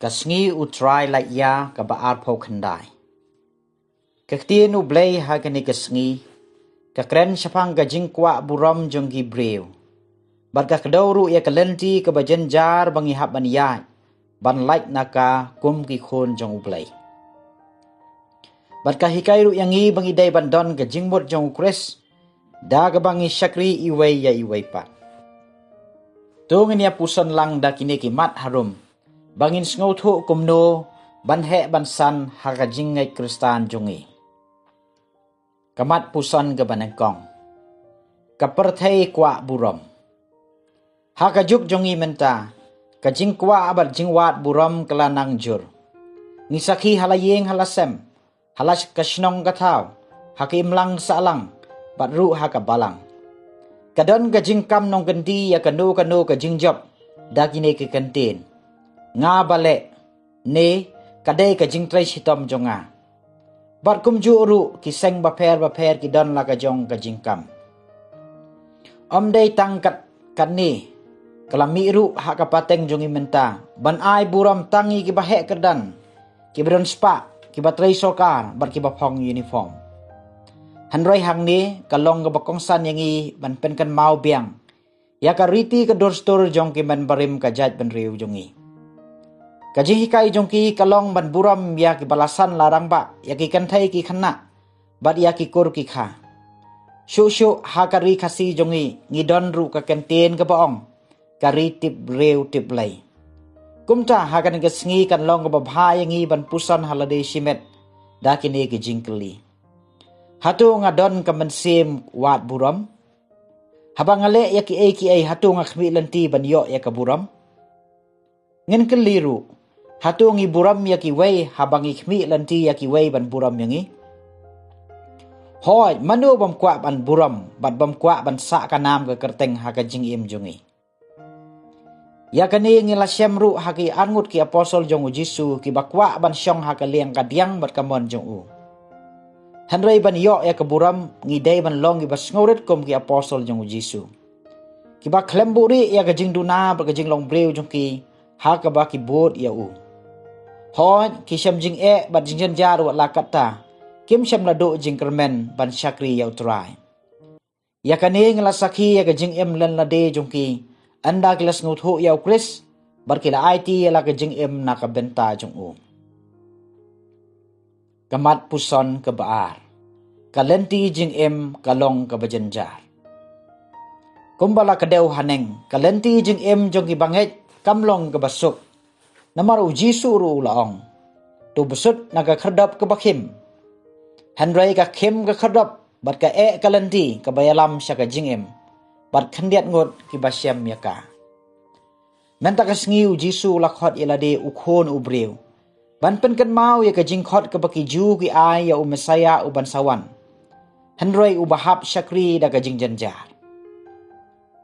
Kasngi utrai like ya ka baar pau khandai. Kakti nu blay ha kani kasngi. Kakren syapang gajing kwa buram jong gi breu. Bar ka kadauru ya kalenti ka bajenjar bangi hab ban ya. Ban like naka kum ki khon jong blay. Bar ka hikairu yangi bangi day bandon gajing mot jong kres. Da ka bangi syakri iway ya iway pat. Tungin ya puson lang da kini kimat harum. Bangin sngau thu kumno ban he ban san hakajing ngai kristan jongi. Kamat puson ga banangkong. Kaperthai kwa buram. Hakajuk jongi menta. Kajing kwa abat jingwat buram kelanang jur. Nisaki halayeng halasem. Halas kasnong gataw. Hakim lang saalang. Batru hakabalang. Kadon kajing kam nong ganti ya kanu kajing job. Dagine ke kantin. Nga bale ne kadai ka jingtrai sitom jonga bar kum ju ru ki seng baper ki don la ka jong ka jingkam dei tang kat ni kalami ru ha ka pateng jongi menta ban ai buram tangi ki bahe kerdan ki bron spa ki batrai sokar bar ki bapong uniform hanroi hang ni kalong ga bakong san yangi ban pen kan mau biang ya ka riti ka dor store jong ki man barim ka jat ban riu jongi Kajing hikai jongki kalong ban buram ya ki balasan larang ba ya ki kanthai ki khanna bat ya ki kur ki kha shu hakari khasi jongi ngidon ru ka kantin ka baong kari tip reu tip lai kumta hakan ka sngi kan long ka babhai ngi ban pusan holiday simet dakini ki jingkeli hatu ngadon ka mensim wat buram habangale ya ki ai hatu ngakmi lanti ban yo ya ka buram ngin keliru hatu ngi buram ya ki wei habang ikhmi lanti ya ki wei ban buram yangi hoi manu bam kwa ban buram bat bam kwa ban sa kanam ka kerteng ha ka jing im jungi ya kani ngi la syamru ha ki angut ki apostol jong jisu ki bakwa ban syong ha ka liang kadiang bat kamon jong u hanrei ban yo ya ka buram ngi dei ban long ki bas ngoret kom ki apostol jong jisu ki ba klemburi ya ka jing duna ba ka jing long breu jong ki ha ka ba ki bot ya u hon ki syam jing bat jing janjar wa la kata kim syam la do jing kermen ban syakri ya utrai ya kani ngla sakhi ya ka jing len la de jong ki anda kelas nguthu ya kris bar ki la it ya la ka jing na ka benta jong u kamat puson ke baar kalenti jing kalong ka bajanjar kumbala kadeu haneng kalenti jing jong ki banget kamlong ke basuk namar uji suru laong tu besut naga kherdap ke bakhim hanrai ka khim ke kherdap bat ka kalenti ke bayalam syaka jingem bat khandiat ngot ki basyam yaka menta ka sngi uji su lakhot ilade ukhon ubreu ban pen kan mau ya ka jingkhot ke baki ju ki ai ya umesaya uban sawan hanrai ubahap syakri da ka jingjanjar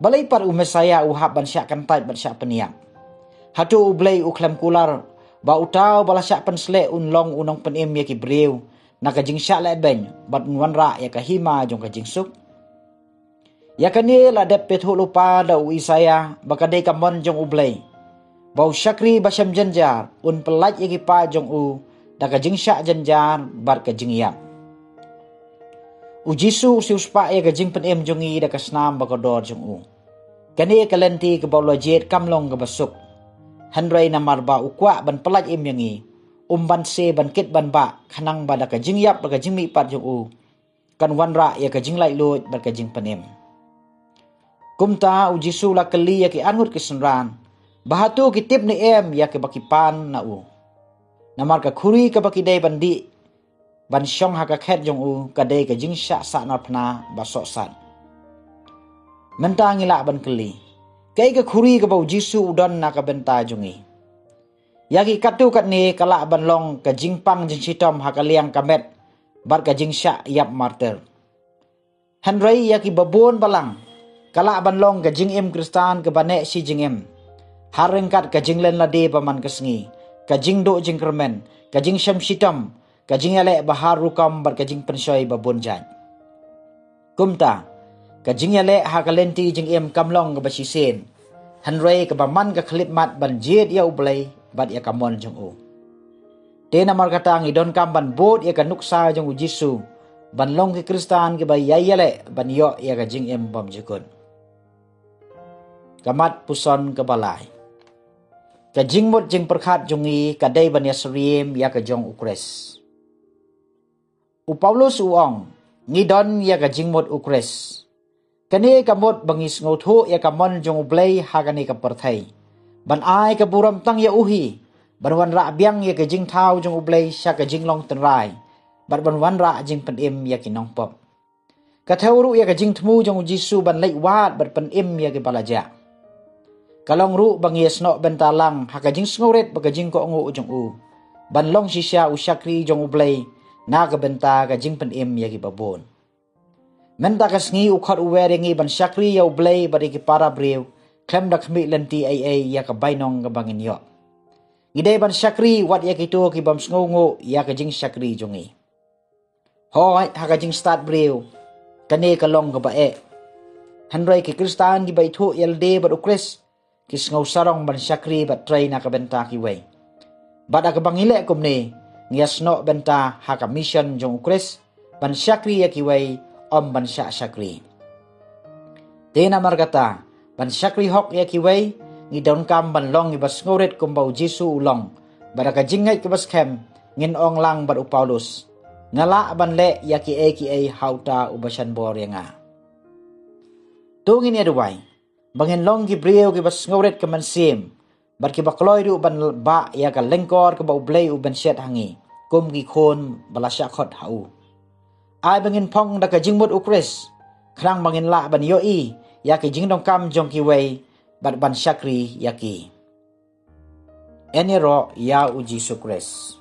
balai par umesaya uhap ban syak kantai ban syak peniak hatu ublay uklam kular ba utaw bala syak pensle unlong unong penim ya ki breu na ka jing syak le ben bat nwanra ya ka hima jong ka jing suk ya kani la dep pethu lupa da uisaya bakadai kamon jong ublay bau syakri basyam janjar un pelaj ya ki pa jong u da ka jing syak janjar bar ka jing yap ujisu si uspa ya ka jing penim jongi da ka snam bakodor jong u kani kalenti ke bawlo jet kamlong ke basuk hanrai namar ba ukwa ban pelaj yangi ban se ban kit ban ba khanang ba da ka jing yap ba ka jing mi pat jong u kan wanra ya ka jing lai lot ba ka jing penim kumta ujisu la kali ya ki angut ki sunran bahatu ki tip ni ya ki bakipan na u namar ka khuri ka baki dai bandi ban syong ha ka khet jong u ka dai ka jing sya sa na phna ba so san mentang ila ban keli kai ka khuri ka bau jisu udon na ka benta jongi yaki katu kat ni kala ban long ka jingpang jing sitom ha ka liang kamet bar ka jing sya yap marter hanrai yaki babon balang kala ban long ka jing kristan ka bane si jing harengkat ka jing len lade paman kesngi ka jing do jing kermen kajing syam shitam, kajing yale bahar rukam bar kajing pensoi babon jan. Kumta, kajing yale ha kalenti jing em kamlong ke basisen, hanrei ke baman ke klip mat ban jed ya ublay bat ya kamon jong u. Tena markatang idon kam ban bot ya ka nuksa jong u Jisu, ban long ke Kristan ke bay yale ban yo ya kajing em bam jikun. Kamat puson ke balai. Kajing mut jing perkat jungi kadai ban Yasriem ya kajong ukres. U Paulus uong ngidon ya kajing mut ukres. Kani kamot bangis ngothu ya kamon jong ublay hagani ka perthai. Ban ai ka buram tang ya uhi. Ban wan ra biang ya kajing thau jong ublay sya kajing long tenrai. Ban wan ra jing penim ya kinong pop. Kathawru ya kajing temu jong Jisu ban lek wat ban penim ya ke balaja. Kalong ru bang yesno bentalang hakajing sngoret bagajing ko ngu ujong u. Banlong sisya usyakri jong ublay na kabenta kajing penim ya babon. Menta kasngi ukhot uweringi ban syakri ya ublay bari ki para brew klem da kmi lenti ay ya kabainong kabangin yo. Gidai ban syakri wat ya kito ki bam sngongo ya kajing syakri jongi. Hoy hakajing start brew kani kalong kabae. Hanray ki Kristan ki baithu yalde bar ukres kis ngau sarong ban syakri bat tray na kabenta kiway. Bada kabangile kumni ngiasno benta haka mission jong ukres ban syakri ya kiway om ban syakri. Tena markata ban syakri hok ya kiway ngidon kam ban long ibas ngoret kumbau Jisu ulong bada kajingay kibas kem ngin ong lang bat u Paulus ngala ban le ya ki hauta ubasan bor ya nga. Tungin ya duway bangin long ki brio ki bas ngoret ke mansim bar ki bakloy ru ban ba ya ka lengkor ke ba ublay u ban syet hangi kum ki khon balasya khot hau ai bangin phong da ka jingmut ukres krang bangin la ban yoi ya ki jingdong kam jong ki wei bat ban syakri ya ki enero ya u Jisu Kris.